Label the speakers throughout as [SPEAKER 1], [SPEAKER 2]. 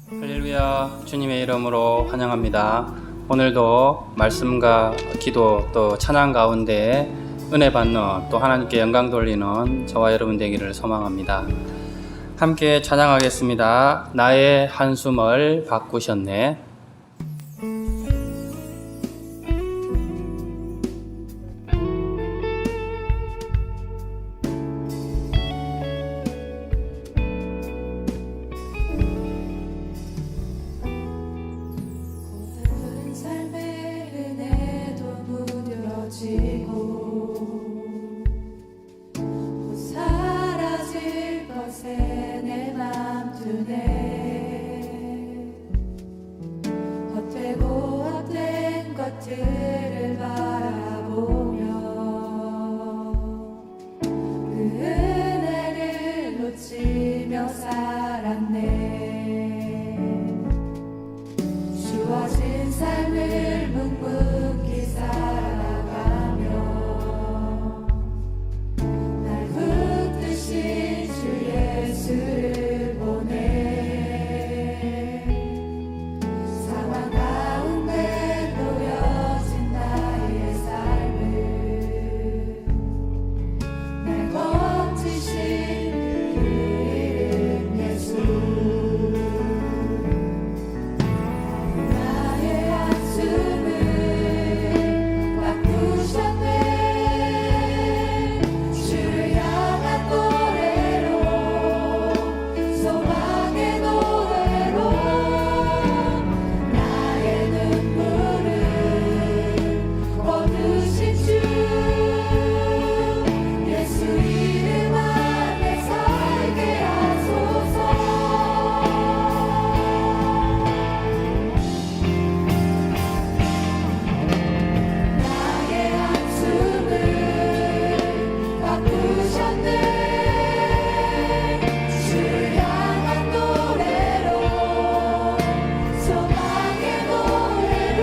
[SPEAKER 1] 할렐루야, 주님의 이름으로 환영합니다. 오늘도 말씀과 기도 또 찬양 가운데 은혜 받는 또 하나님께 영광 돌리는 저와 여러분 되기를 소망합니다. 함께 찬양하겠습니다. 나의 한숨을 바꾸셨네.
[SPEAKER 2] 사라질 것에 내 맘 두네. 헛되고 헛된 것들을 바라보며 그 은혜를 놓치며 살았네. 주어진 삶을 묵묵히 살아가며 날 붙드신 주 예수를 보내. 상황 가운데 놓여진 나의 삶을 날 버티신 그 이름 예수. 나의 한숨을 바꾸셨네. 주를 향한 노래로, 소망의 노래로 나의 눈물을 거두신 주 예수 이름 안에 살게 하소서. 나의 한숨을 바꾸셨네. 주를 향한 노래로, 소망의 노래로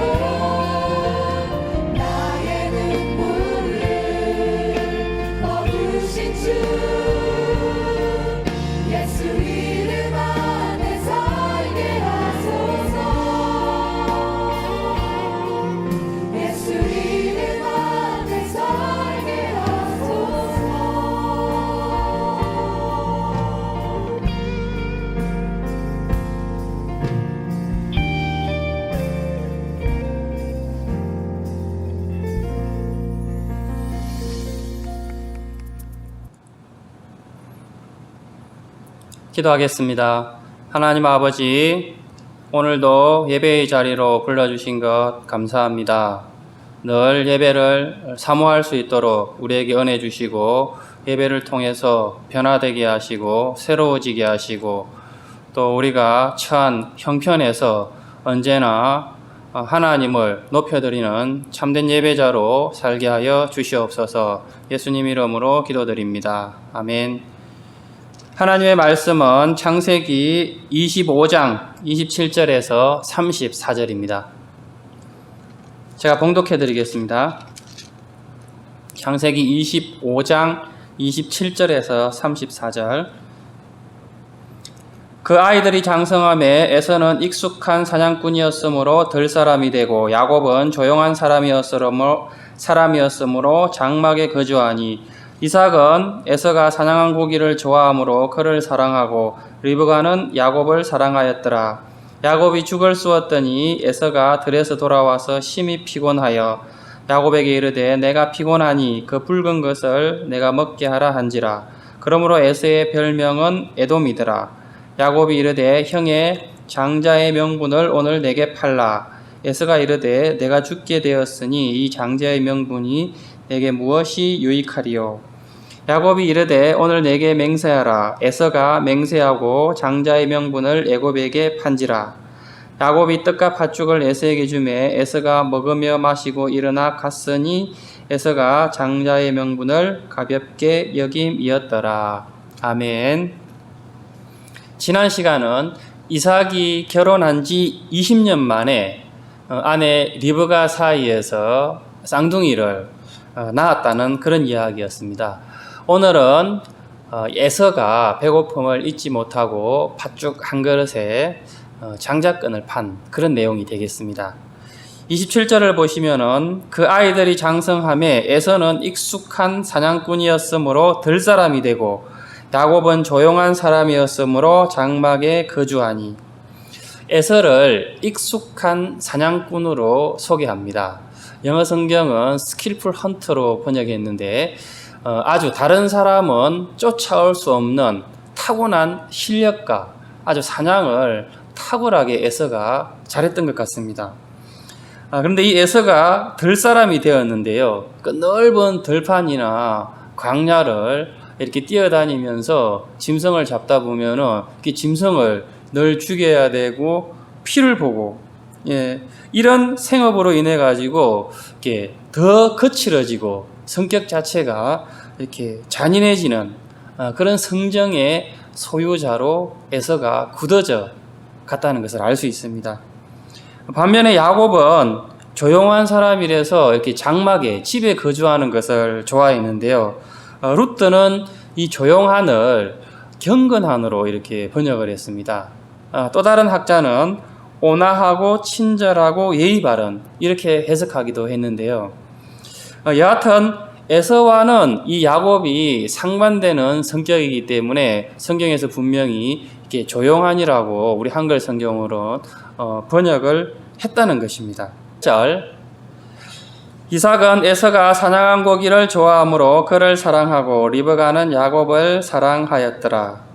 [SPEAKER 2] 나의 눈물을 거두신 주 예수 이름 안에 살게 하소서. 예수 이름 안에 살게 하소서.
[SPEAKER 1] 기도하겠습니다. 하나님 아버지, 오늘도 예배의 자리로 불러주신 것 감사합니다. 늘 예배를 사모할 수 있도록 우리에게 은혜 주시고 예배를 통해서 변화되게 하시고 새로워지게 하시고 또 우리가 처한 형편에서 언제나 하나님을 높여드리는 참된 예배자로 살게 하여 주시옵소서. 예수님 이름으로 기도드립니다. 아멘. 하나님의 말씀은 창세기 25장 27절에서 34절입니다. 제가 봉독해 드리겠습니다. 창세기 25장 27절에서 34절. 그 아이들이 장성함에 에서는 익숙한 사냥꾼이었으므로 들사람이 되고 야곱은 조용한 사람이었으므로 장막에 거주하니 이삭은 에서가 사냥한 고기를 좋아하므로 그를 사랑하고 리브가는 야곱을 사랑하였더라. 야곱이 죽을 쑤었더니 에서가 들에서 돌아와서 심히 피곤하여 야곱에게 이르되 내가 피곤하니 그 붉은 것을 내가 먹게 하라 한지라. 그러므로 에서의 별명은 에돔이더라. 야곱이 이르되 형의 장자의 명분을 오늘 내게 팔라. 에서가 이르되 내가 죽게 되었으니 이 장자의 명분이 내게 무엇이 유익하리요. 야곱이 이르되 오늘 내게 맹세하라. 에서가 맹세하고 장자의 명분을 야곱에게 판지라. 야곱이 떡과 팥죽을 에서에게 주매 에서가 먹으며 마시고 일어나 갔으니 에서가 장자의 명분을 가볍게 여김이었더라. 아멘. 지난 시간은 이삭이 결혼한 지 20년 만에 아내 리브가 사이에서 쌍둥이를 낳았다는 그런 이야기였습니다. 오늘은 에서가 배고픔을 잊지 못하고 팥죽 한 그릇에 장자권을 판 그런 내용이 되겠습니다. 27절을 보시면은 그 아이들이 장성함에 에서는 익숙한 사냥꾼이었으므로 들 사람이 되고 야곱은 조용한 사람이었으므로 장막에 거주하니. 에서를 익숙한 사냥꾼으로 소개합니다. 영어 성경은 skillful hunter로 번역했는데 아주 다른 사람은 쫓아올 수 없는 타고난 실력과 아주 사냥을 탁월하게 에서가 잘했던 것 같습니다. 그런데 이 에서가 들사람이 되었는데요. 그 넓은 들판이나 광야를 이렇게 뛰어다니면서 짐승을 잡다 보면은 그 짐승을 늘 죽여야 되고 피를 보고, 이런 생업으로 인해 가지고 이렇게 더 거칠어지고 성격 자체가 이렇게 잔인해지는 그런 성정의 소유자로 에서가 굳어져 갔다는 것을 알 수 있습니다. 반면에 야곱은 조용한 사람이라서 이렇게 장막에 집에 거주하는 것을 좋아했는데요. 루트는 이 조용한을 경건한으로 이렇게 번역을 했습니다. 또 다른 학자는 온화하고 친절하고 예의 바른 이렇게 해석하기도 했는데요. 여하튼 에서와는 이 야곱이 상반되는 성격이기 때문에 성경에서 분명히 이렇게 조용한이라고 우리 한글 성경으로 번역을 했다는 것입니다. 이삭은 에서가 사냥한 고기를 좋아하므로 그를 사랑하고 리브가는 야곱을 사랑하였더라.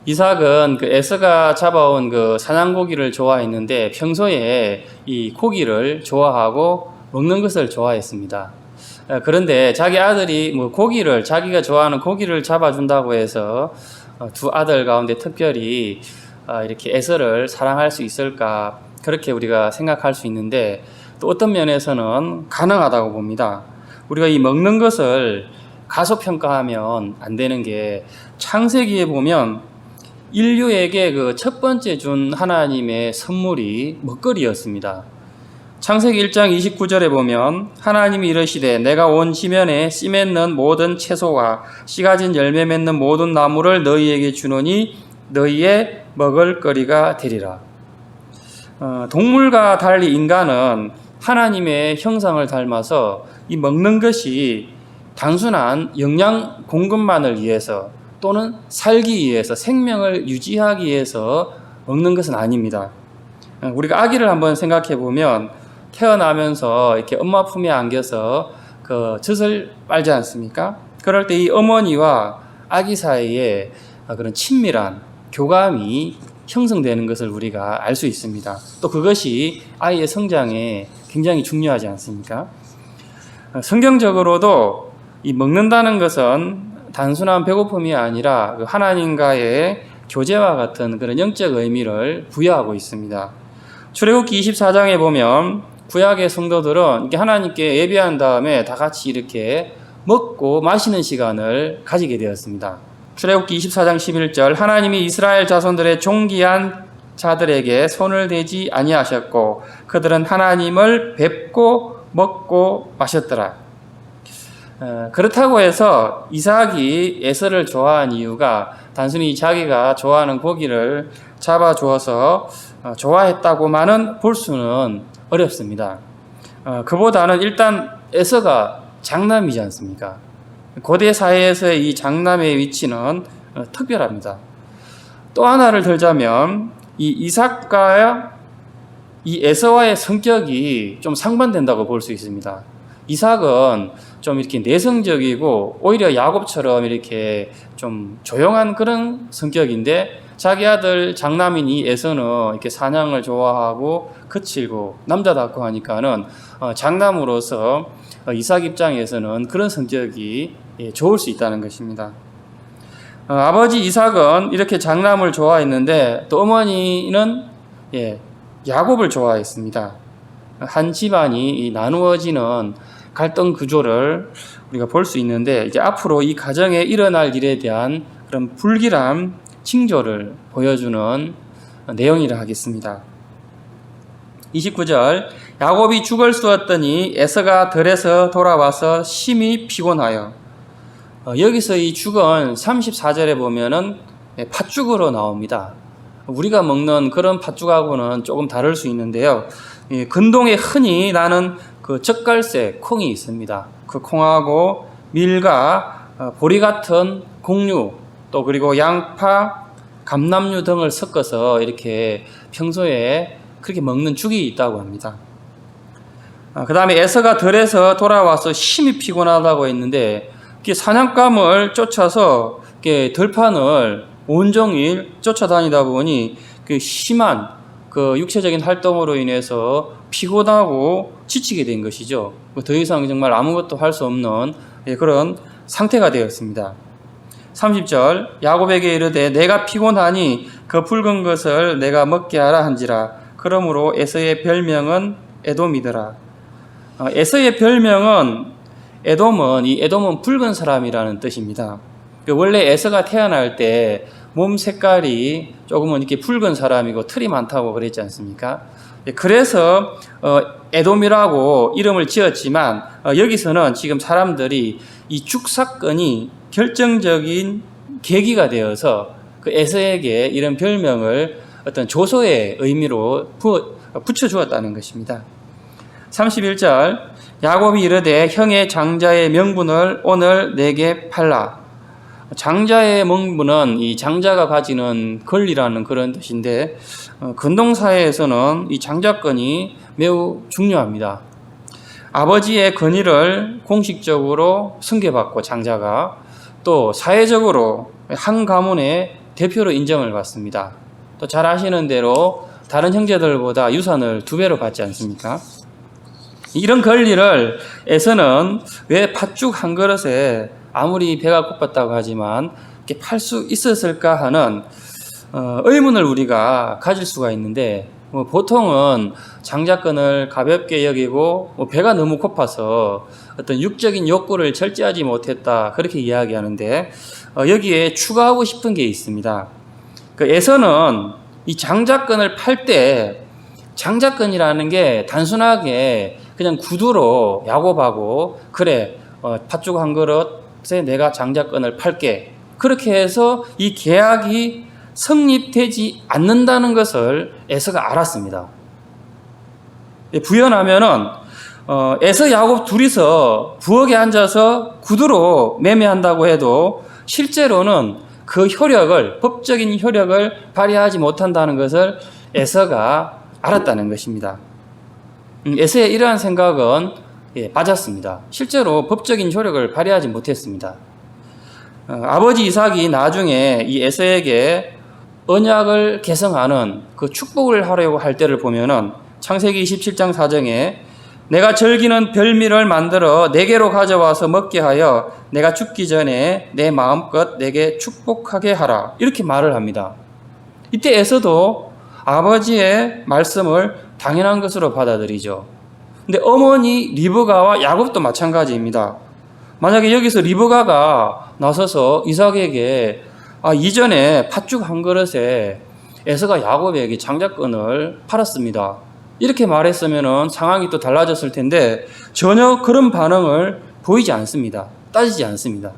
[SPEAKER 1] 이삭은 그 에서가 잡아온 그 사냥고기를 좋아했는데 평소에 이 고기를 좋아하고 먹는 것을 좋아했습니다. 그런데 자기 아들이 고기를 자기가 좋아하는 고기를 잡아준다고 해서 두 아들 가운데 특별히 이렇게 에서를 사랑할 수 있을까 그렇게 우리가 생각할 수 있는데 또 어떤 면에서는 가능하다고 봅니다. 우리가 이 먹는 것을 가소평가하면 안 되는 게 창세기에 보면 인류에게 그 첫 번째 준 하나님의 선물이 먹거리였습니다. 창세기 1장 29절에 보면 하나님이 이르시되 내가 온 지면에 씨 맺는 모든 채소와 씨 가진 열매 맺는 모든 나무를 너희에게 주노니 너희의 먹을 거리가 되리라. 동물과 달리 인간은 하나님의 형상을 닮아서 이 먹는 것이 단순한 영양 공급만을 위해서 또는 살기 위해서 생명을 유지하기 위해서 먹는 것은 아닙니다. 우리가 아기를 한번 생각해 보면 태어나면서 이렇게 엄마 품에 안겨서 그 젖을 빨지 않습니까? 그럴 때 이 어머니와 아기 사이에 그런 친밀한 교감이 형성되는 것을 우리가 알 수 있습니다. 또 그것이 아이의 성장에 굉장히 중요하지 않습니까? 성경적으로도 이 먹는다는 것은 단순한 배고픔이 아니라 하나님과의 교제와 같은 그런 영적 의미를 부여하고 있습니다. 출애굽기 24장에 보면 구약의 성도들은 이렇게 하나님께 예배한 다음에 다 같이 이렇게 먹고 마시는 시간을 가지게 되었습니다. 출애굽기 24장 11절 하나님이 이스라엘 자손들의 존귀한 자들에게 손을 대지 아니하셨고 그들은 하나님을 뵙고 먹고 마셨더라. 그렇다고 해서 이삭이 에서를 좋아한 이유가 단순히 자기가 좋아하는 고기를 잡아주어서 좋아했다고만은 볼 수는 어렵습니다. 그보다는 일단 에서가 장남이지 않습니까? 고대 사회에서의 이 장남의 위치는 특별합니다. 또 하나를 들자면 이 이삭과 이 에서와의 성격이 좀 상반된다고 볼 수 있습니다. 이삭은 좀 이렇게 내성적이고 오히려 야곱처럼 이렇게 좀 조용한 그런 성격인데 자기 아들 장남인 이 에서는 이렇게 사냥을 좋아하고 거칠고 남자답고 하니까는 장남으로서 이삭 입장에서는 그런 성격이 좋을 수 있다는 것입니다. 아버지 이삭은 이렇게 장남을 좋아했는데 또 어머니는 야곱을 좋아했습니다. 한 집안이 나누어지는 갈등 구조를 우리가 볼 수 있는데 이제 앞으로 이 가정에 일어날 일에 대한 그런 불길한 징조를 보여주는 내용이라 하겠습니다. 29절 야곱이 죽을 쑤었더니 에서가 들에서 돌아와서 심히 피곤하여 여기서 이 죽은 34절에 보면은 팥죽으로 나옵니다. 우리가 먹는 그런 팥죽하고는 조금 다를 수 있는데요. 근동에 흔히 나는 그 젓갈색 콩이 있습니다. 그 콩하고 밀과 보리 같은 곡류, 또 그리고 양파, 감남류 등을 섞어서 이렇게 평소에 그렇게 먹는 죽이 있다고 합니다. 그 다음에 에서가 들에서 돌아와서 심히 피곤하다고 했는데 사냥감을 쫓아서 들판을 온종일 쫓아다니다 보니 그 심한 그 육체적인 활동으로 인해서 피곤하고 지치게 된 것이죠. 더 이상 정말 아무것도 할 수 없는 그런 상태가 되었습니다. 30절 야곱에게 이르되 내가 피곤하니 그 붉은 것을 내가 먹게 하라 한지라. 그러므로 에서의 별명은 에돔이더라. 에서의 별명은 에돔은 붉은 사람이라는 뜻입니다. 원래 에서가 태어날 때 몸 색깔이 조금은 이렇게 붉은 사람이고 털이 많다고 그랬지 않습니까? 그래서 에돔이라고 이름을 지었지만 여기서는 지금 사람들이 이 죽 사건이 결정적인 계기가 되어서 그 에서에게 이런 별명을 어떤 조소의 의미로 붙여주었다는 것입니다. 31절 야곱이 이르되 형의 장자의 명분을 오늘 내게 팔라. 장자의 명분은 이 장자가 가지는 권리라는 그런 뜻인데 근동사회에서는 이 장자권이 매우 중요합니다. 아버지의 권위를 공식적으로 승계받고 장자가 또 사회적으로 한 가문의 대표로 인정을 받습니다. 또 잘 아시는 대로 다른 형제들보다 유산을 2배로 받지 않습니까? 이런 권리를 에서는 왜 팥죽 한 그릇에 아무리 배가 고팠다고 하지만 이렇게 팔 수 있었을까 하는 의문을 우리가 가질 수가 있는데 보통은 장자권을 가볍게 여기고 배가 너무 고파서 어떤 육적인 욕구를 절제하지 못했다 그렇게 이야기하는데 여기에 추가하고 싶은 게 있습니다. 그 에서는 이 장자권을 팔 때 장자권이라는 게 단순하게 그냥 구두로 야곱하고 그래 팥죽 한 그릇에 내가 장자권을 팔게 그렇게 해서 이 계약이 성립되지 않는다는 것을 에서가 알았습니다. 부연하면은 에서 야곱 둘이서 부엌에 앉아서 구두로 매매한다고 해도 실제로는 그 효력을 법적인 효력을 발휘하지 못한다는 것을 에서가 알았다는 것입니다. 에서의 이러한 생각은 맞았습니다. 실제로 법적인 효력을 발휘하지 못했습니다. 아버지 이삭이 나중에 이 에서에게 언약을 개성하는 그 축복을 하려고 할 때를 보면은 창세기 27장 4절에 내가 즐기는 별미를 만들어 내게로 가져와서 먹게 하여 내가 죽기 전에 내 마음껏 내게 축복하게 하라 이렇게 말을 합니다. 이때 에서도 아버지의 말씀을 당연한 것으로 받아들이죠. 근데 어머니 리브가와 야곱도 마찬가지입니다. 만약에 여기서 리브가가 나서서 이삭에게 이전에 팥죽 한 그릇에 에서가 야곱에게 장자권을 팔았습니다 이렇게 말했으면 상황이 또 달라졌을 텐데 전혀 그런 반응을 보이지 않습니다. 따지지 않습니다.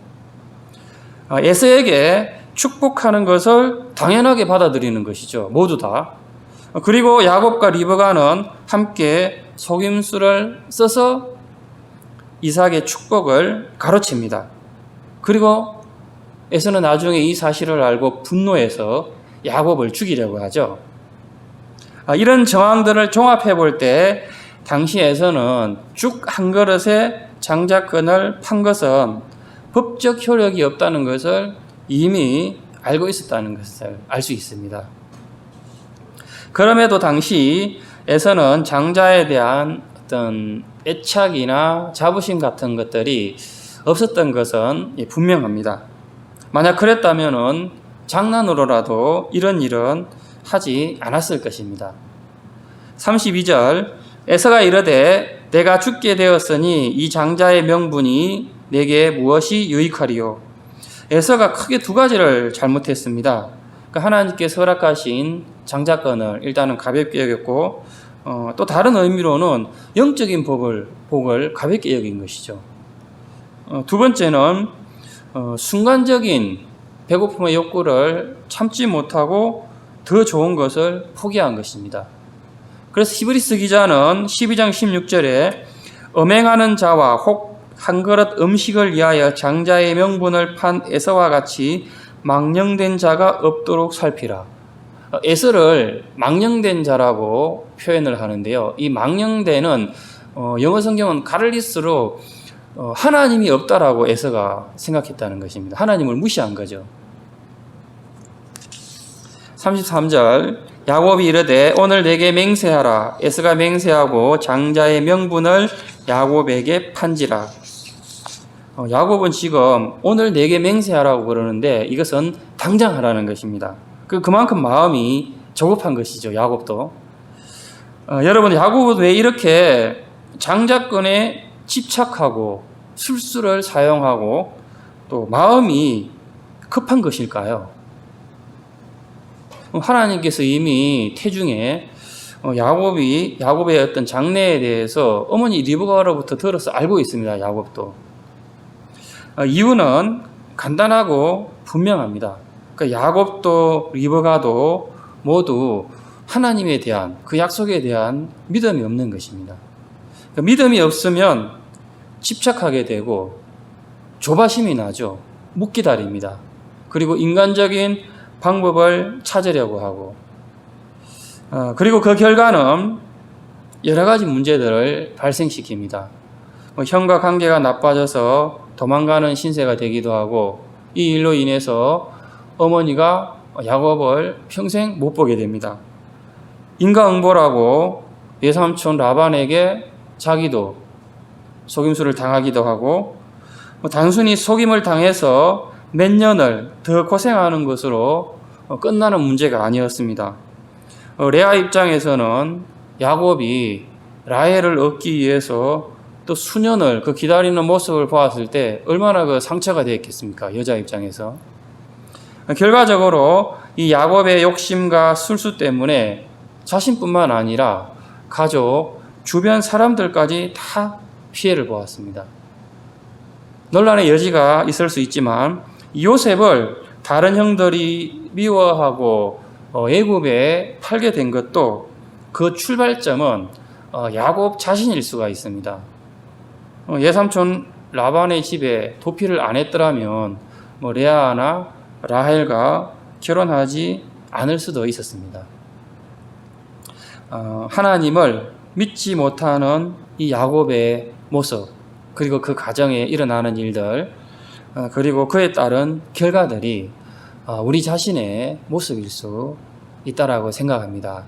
[SPEAKER 1] 에서에게 축복하는 것을 당연하게 받아들이는 것이죠. 모두 다. 그리고 야곱과 리브가는 함께 속임수를 써서 이삭의 축복을 가로챕니다. 그리고 에서는 나중에 이 사실을 알고 분노해서 야곱을 죽이려고 하죠. 이런 정황들을 종합해 볼 때 당시에서는 죽 한 그릇에 장자권을 판 것은 법적 효력이 없다는 것을 이미 알고 있었다는 것을 알 수 있습니다. 그럼에도 당시 에서는 장자에 대한 어떤 애착이나 자부심 같은 것들이 없었던 것은 분명합니다. 만약 그랬다면은 장난으로라도 이런 일은 하지 않았을 것입니다. 32절 에서가 이르되 내가 죽게 되었으니 이 장자의 명분이 내게 무엇이 유익하리요. 에서가 크게 2가지를 잘못했습니다. 그러니까 하나님께서 허락하신 장자권을 일단은 가볍게 여겼고 또 다른 의미로는 영적인 복을 가볍게 여긴 것이죠. 2번째는 순간적인 배고픔의 욕구를 참지 못하고 더 좋은 것을 포기한 것입니다. 그래서 히브리서 기자는 12장 16절에 음행하는 자와 혹 한 그릇 음식을 위하여 장자의 명분을 판 에서와 같이 망령된 자가 없도록 살피라. 에서를 망령된 자라고 표현을 하는데요. 이 망령된은 영어 성경은 가를리스로 하나님이 없다라고 에서가 생각했다는 것입니다. 하나님을 무시한 거죠. 33절 야곱이 이르되 오늘 내게 맹세하라. 에서가 맹세하고 장자의 명분을 야곱에게 판지라. 야곱은 지금 오늘 내게 맹세하라고 그러는데 이것은 당장 하라는 것입니다. 그만큼 마음이 조급한 것이죠. 야곱도. 여러분, 야곱은 왜 이렇게 장자권에 집착하고 술수를 사용하고 또 마음이 급한 것일까요? 하나님께서 이미 태중에 야곱의 어떤 장래에 대해서 어머니 리브가로부터 들어서 알고 있습니다. 야곱도. 이유는 간단하고 분명합니다. 야곱도 리브가도 모두 하나님에 대한 그 약속에 대한 믿음이 없는 것입니다. 믿음이 없으면 집착하게 되고 조바심이 나죠. 못 기다립니다. 그리고 인간적인 방법을 찾으려고 하고 그리고 그 결과는 여러 가지 문제들을 발생시킵니다. 형과 관계가 나빠져서 도망가는 신세가 되기도 하고 이 일로 인해서 어머니가 야곱을 평생 못 보게 됩니다. 인과응보라고 외삼촌 라반에게 자기도 속임수를 당하기도 하고 단순히 속임을 당해서 몇 년을 더 고생하는 것으로 끝나는 문제가 아니었습니다. 레아 입장에서는 야곱이 라헬을 얻기 위해서 또 수년을 그 기다리는 모습을 보았을 때 얼마나 그 상처가 되었겠습니까? 여자 입장에서. 결과적으로 이 야곱의 욕심과 술수 때문에 자신뿐만 아니라 가족, 주변 사람들까지 다 피해를 보았습니다. 논란의 여지가 있을 수 있지만 요셉을 다른 형들이 미워하고 애굽에 팔게 된 것도 그 출발점은 야곱 자신일 수가 있습니다. 예삼촌 라반의 집에 도피를 안 했더라면 레아나 라헬과 결혼하지 않을 수도 있었습니다. 하나님을 믿지 못하는 이 야곱의 모습, 그리고 그 가정에 일어나는 일들, 그리고 그에 따른 결과들이 우리 자신의 모습일 수 있다라고 생각합니다.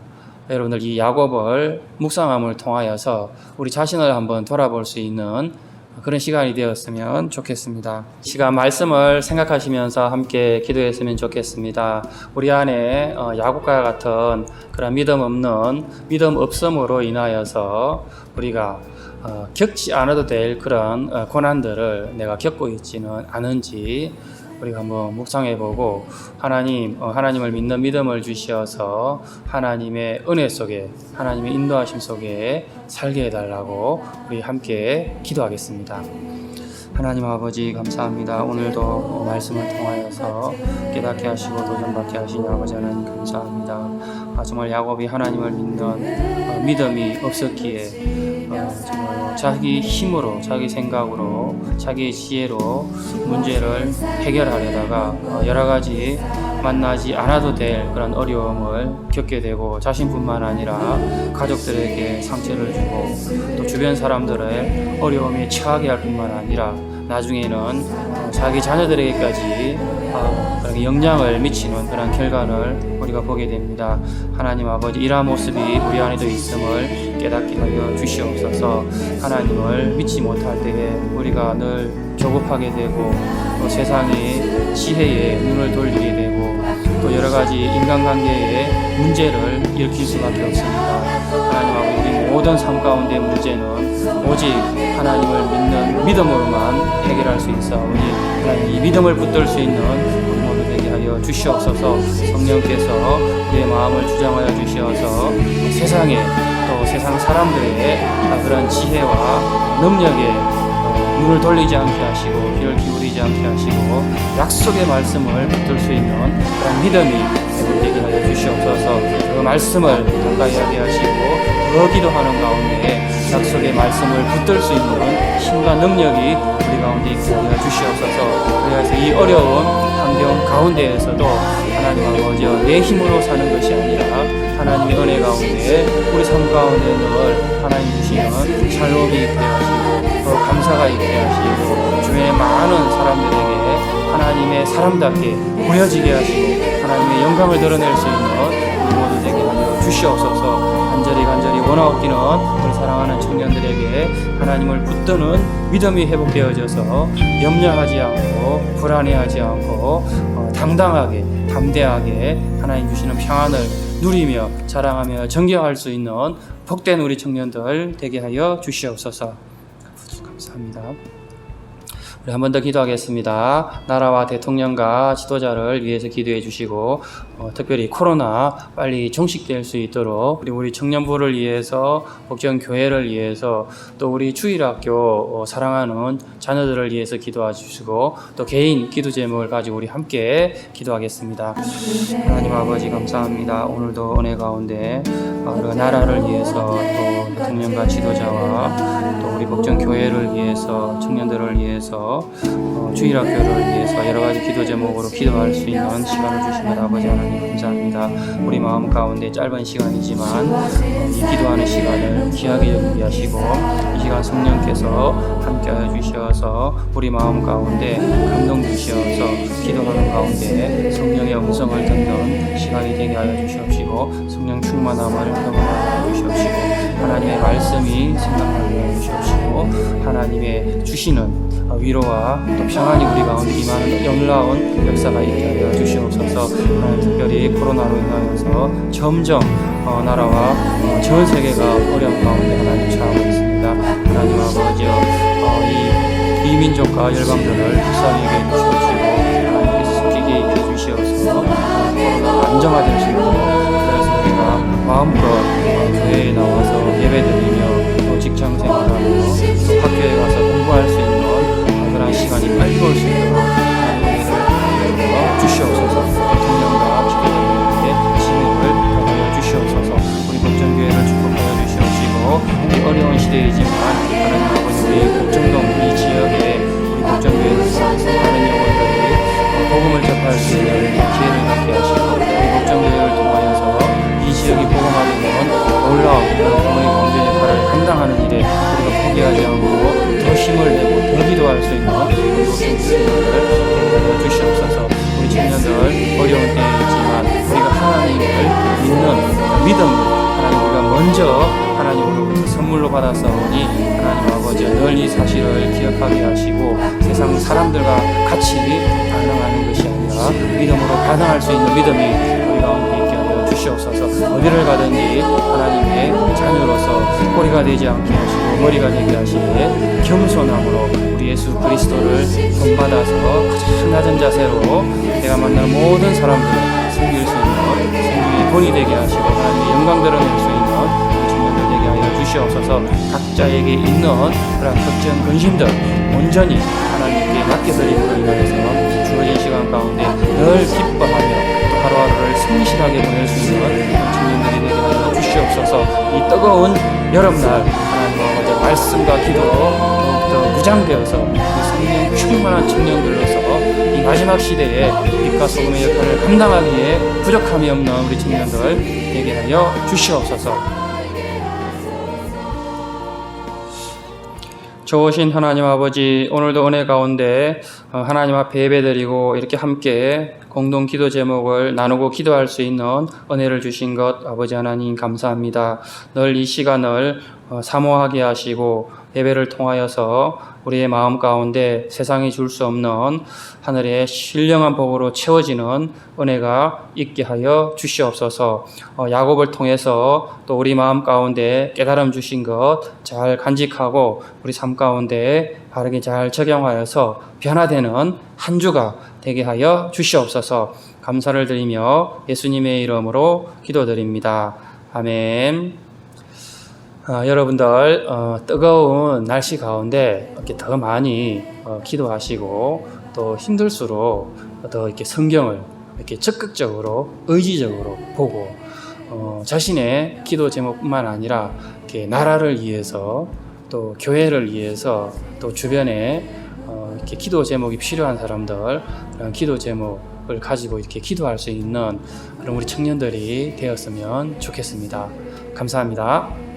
[SPEAKER 1] 여러분들 이 야곱을 묵상함을 통하여서 우리 자신을 한번 돌아볼 수 있는 그런 시간이 되었으면 좋겠습니다. 시간 말씀을 생각하시면서 함께 기도했으면 좋겠습니다. 우리 안에 야곱과 같은 그런 믿음 없음으로 인하여서 우리가 겪지 않아도 될 그런 고난들을 내가 겪고 있지는 않은지 우리가 한번 묵상해보고 하나님을 믿는 믿음을 주시어서 하나님의 은혜 속에 하나님의 인도하심 속에 살게 해달라고 우리 함께 기도하겠습니다. 하나님 아버지 감사합니다. 오늘도 말씀을 통하여서 깨닫게 하시고 도전받게 하시니 아버지 하나님 감사합니다. 정말 야곱이 하나님을 믿는 믿음이 없었기에 정말 자기 힘으로 자기 생각으로 자기의 지혜로 문제를 해결하려다가 여러 가지 만나지 않아도 될 그런 어려움을 겪게 되고 자신뿐만 아니라 가족들에게 상처를 주고 또 주변 사람들의 어려움에 처하게 할 뿐만 아니라 나중에는 자기 자녀들에게까지 그렇게 영향을 미치는 그런 결과를 우리가 보게 됩니다. 하나님 아버지 이러한 모습이 우리 안에도 있음을 깨닫게 하여 주시옵소서. 하나님을 믿지 못할 때에 우리가 늘 조급하게 되고 또 세상의 지혜에 눈을 돌리게 되고 또 여러 가지 인간관계의 문제를 일으킬 수밖에 없습니다. 하나님 아버지 우리 모든 삶 가운데 문제는 오직 하나님을 믿는 믿음으로만 해결할 수 있사오니 하나님 이 믿음을 붙들 수 있는 우리 모두 되게 하여 주시옵소서. 성령께서 우리의 마음을 주장하여 주시어서 세상에 또 세상 사람들의 그런 지혜와 능력에 눈을 돌리지 않게 하시고 귀를 기울이지 않게 하시고 약속의 말씀을 붙들 수 있는 그런 믿음이 되게 하여 주시옵소서. 주시옵소서. 그 말씀을 가까이 하게 하시고 더 기도하는 가운데 약속의 말씀을 붙들 수 있는 힘과 능력이 우리 가운데 있게 하여 주시옵소서. 그래서 이 어려운 환경 가운데에서도 하나님 아버지여 내 힘으로 사는 것이 아니라 하나님의 은혜 가운데 우리 삶 가운데 늘 하나님 주시는 샬롬이 있게 하시고 더 감사가 있게 하시고 주변의 많은 사람들에게 하나님의 사람답게 보여지게 하시고 하나님의 영광을 드러낼 수 있는 우리 모두 되게 하여 주시옵소서. 간절히 원하옵기는 우리 사랑하는 청년들에게 하나님을 붙드는 믿음이 회복되어져서 염려하지 않고 불안해하지 않고 당당하게 담대하게 하나님 주시는 평안을 누리며 자랑하며 존경할 수 있는 복된 우리 청년들 되게 하여 주시옵소서. 감사합니다. 우리 한 번 더 기도하겠습니다. 나라와 대통령과 지도자를 위해서 기도해 주시고 특별히 코로나 빨리 종식될 수 있도록 우리 청년부를 위해서 복전교회를 위해서 또 우리 주일학교 사랑하는 자녀들을 위해서 기도해 주시고 또 개인 기도 제목을 가지고 우리 함께 기도하겠습니다. 하나님 아버지 감사합니다. 오늘도 은혜 가운데 나라를 위해서 또 대통령과 지도자와 또 우리 복전교회를 위해서 청년들을 위해서 주일학교를 위해서 여러 가지 기도 제목으로 기도할 수 있는 시간을 주신 것 아버지 하나님 감사합니다. 우리 마음 가운데 짧은 시간이지만 이 기도하는 시간을 귀하게 여기게 하시고 이 시간 성령께서 함께하여 주셔서 우리 마음 가운데 감동 주시어서 기도하는 가운데 성령의 음성을 듣는 시간이 되게 하여 주시옵시고 성령 충만함을 경험하여 주시옵시고 하나님의 말씀이 생각나게 하여 주시옵시고 하나님의 주시는 위로와 또 평안이 우리 가운데 임하는 놀라운 역사가 있게 하여 주시옵소서. 특별히 코로나로 인하여서 점점 나라와 전 세계가 어려운 가운데 하나님 처하고 있습니다. 하나님 아버지여 이 민족과 열방들을 불쌍히 여겨 주시옵시고 하나님께서 지키게 해 주시옵소서. 코로나가 안정화될 수 있도록 그래서 우리가 마음껏 교회에 나와서 예배드리며 또 직장생활하고 또 학교에 가서 공부할 수 있는 그런 시간이 빨리 올 수 있도록 하나님의 주시옵소서. 대통령과 지도자들에게 진행을 하여 주시옵소서. 우리 복전교회를 축복하여 주시옵시고 우리 어려운 시대이지만 하나님 아버지 우리 복전동 이 지역에 우리 복전교회를 통해서 많은 영혼들이 복음을 접할 수 있는 기회를 갖게 하시고 우리 복전교회를 통하여서 이 지역이 복음화되는 놀라운 부모의 범죄 역할을 감당하는 일에 우리가 포기하지 않고 더 힘을 내고 더 기도할 수 있는 우리 복전교회를 대하여 주시옵소서. 우리 청년들 어려운 때이지만 우리가 하나님을 믿는 믿음을 하나님 우리가 먼저 하나님으로부터 선물로 받았사오니 하나님 아버지 늘 이 사실을 기억하게 하시고 세상 사람들과 같이 반응하는 것이 아니라 믿음으로 반응할 수 있는 믿음이 우리 가운데 있게 하여 주시옵소서. 어디를 가든지 하나님의 자녀로서 꼬리가 되지 않게 하시고 머리가 되게 하시되 겸손함으로 우리 예수 그리스도를 본받아서 가장 낮은 자세로 내가 만나는 모든 사람들을 섬길 수 있는 생명의 본이 되게 하시고 하나님의 영광 드러낼 수 있는 청년들 되게 하여 주시옵소서. 각자에게 있는 그런 걱정 근심들 온전히 하나님께 맡겨드림으로 인하여서 주어진 시간 가운데 늘 기뻐하며 하루하루를 성실하게 보낼 수 있는 청년들이 되게 하여 주시옵소서. 이 뜨거운 여름날 하나님 아버지 말씀과 기도로 더욱더 무장되어서 성령 충만한 청년들로서 이 마지막 시대에 빛과 소금의 역할을 감당하기에 부족함이 없는 우리 청년들 되게 하여 주시옵소서. 좋으신 하나님 아버지 오늘도 은혜 가운데 하나님 앞에 예배드리고 이렇게 함께 공동 기도 제목을 나누고 기도할 수 있는 은혜를 주신 것 아버지 하나님 감사합니다. 늘 이 시간을 사모하게 하시고 예배를 통하여서 우리의 마음 가운데 세상이 줄 수 없는 하늘의 신령한 복으로 채워지는 은혜가 있게 하여 주시옵소서. 야곱을 통해서 또 우리 마음 가운데 깨달음 주신 것 잘 간직하고 우리 삶 가운데 바르게 잘 적용하여서 변화되는 한 주가 되게 하여 주시옵소서. 감사를 드리며 예수님의 이름으로 기도드립니다. 아멘. 여러분들 뜨거운 날씨 가운데 이렇게 더 많이 기도하시고 또 힘들수록 더 이렇게 성경을 이렇게 적극적으로 의지적으로 보고 자신의 기도 제목뿐만 아니라 이렇게 나라를 위해서 또 교회를 위해서 또 주변에 이렇게 기도 제목이 필요한 사람들 그런 기도 제목을 가지고 이렇게 기도할 수 있는 그런 우리 청년들이 되었으면 좋겠습니다. 감사합니다.